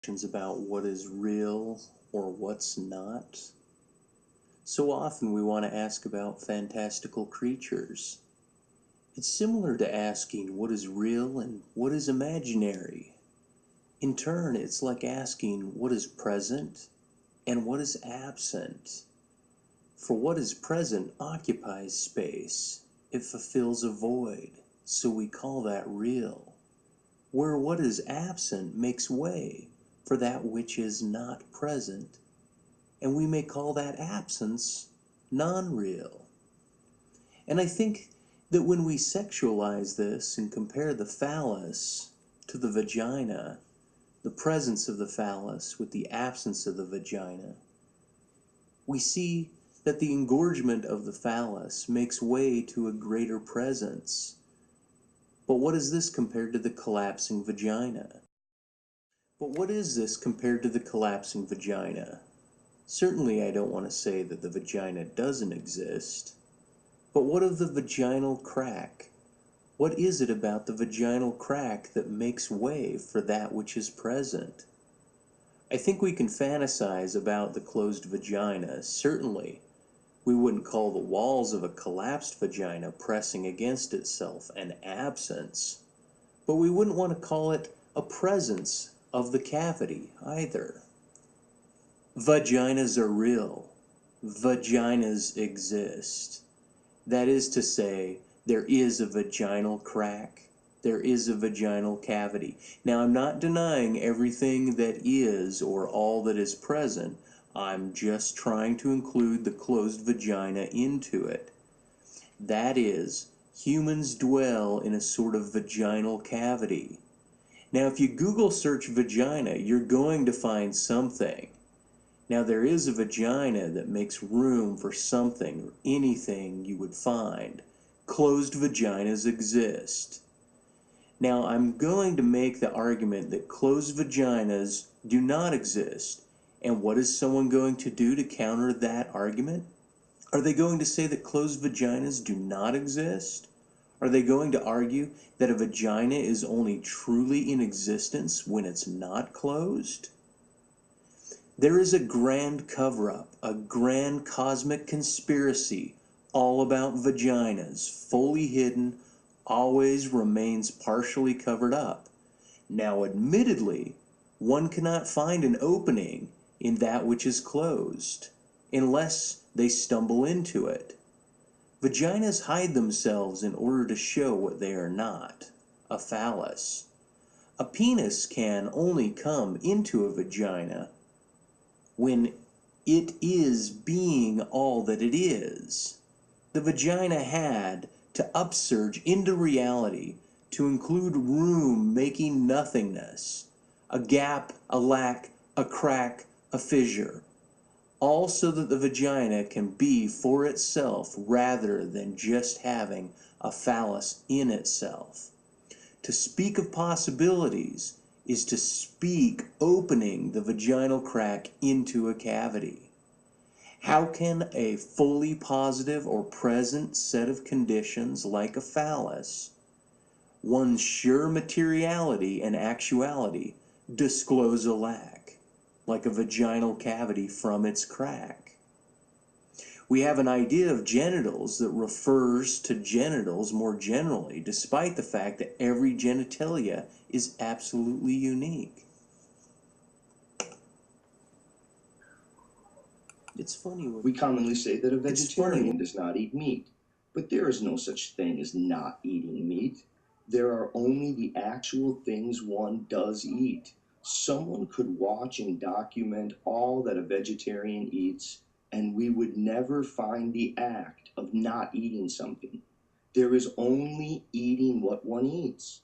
About what is real or what's not. So often we want to ask about fantastical creatures. It's similar to asking what is real and what is imaginary. In turn, it's like asking what is present and what is absent. For what is present occupies space. It fulfills a void, so we call that real. Where what is absent makes way for that which is not present, and we may call that absence non-real. And I think that when we sexualize this and compare the phallus to the vagina, the presence of the phallus with the absence of the vagina, we see that the engorgement of the phallus makes way to a greater presence. But what is this compared to the collapsing vagina? But what is this compared to the collapsing vagina? Certainly I don't want to say that the vagina doesn't exist. But what of the vaginal crack? What is it about the vaginal crack that makes way for that which is present? I think we can fantasize about the closed vagina. Certainly, we wouldn't call the walls of a collapsed vagina pressing against itself an absence. But we wouldn't want to call it a presence of the cavity either. Vaginas are real. Vaginas exist. That is to say, there is a vaginal crack. There is a vaginal cavity. Now, I'm not denying everything that is or all that is present. I'm just trying to include the closed vagina into it. That is, humans dwell in a sort of vaginal cavity. Now, if you Google search vagina, you're going to find something. Now, there is a vagina that makes room for something or anything you would find. Closed vaginas exist. Now, I'm going to make the argument that closed vaginas do not exist. And what is someone going to do to counter that argument? Are they going to say that closed vaginas do not exist? Are they going to argue that a vagina is only truly in existence when it's not closed? There is a grand cover-up, a grand cosmic conspiracy all about vaginas, fully hidden, always remains partially covered up. Now, admittedly, one cannot find an opening in that which is closed, unless they stumble into it. Vaginas hide themselves in order to show what they are not, a phallus. A penis can only come into a vagina when it is being all that it is. The vagina had to upsurge into reality to include room making nothingness, a gap, a lack, a crack, a fissure, all so that the vagina can be for itself rather than just having a phallus in itself. To speak of possibilities is to speak opening the vaginal crack into a cavity. How can a fully positive or present set of conditions like a phallus, one's sure materiality and actuality, disclose a lack, like a vaginal cavity from its crack? We have an idea of genitals that refers to genitals more generally, despite the fact that every genitalia is absolutely unique. It's funny. We commonly say that a vegetarian does not eat meat, but there is no such thing as not eating meat. There are only the actual things one does eat. Someone could watch and document all that a vegetarian eats, and we would never find the act of not eating something. There is only eating what one eats.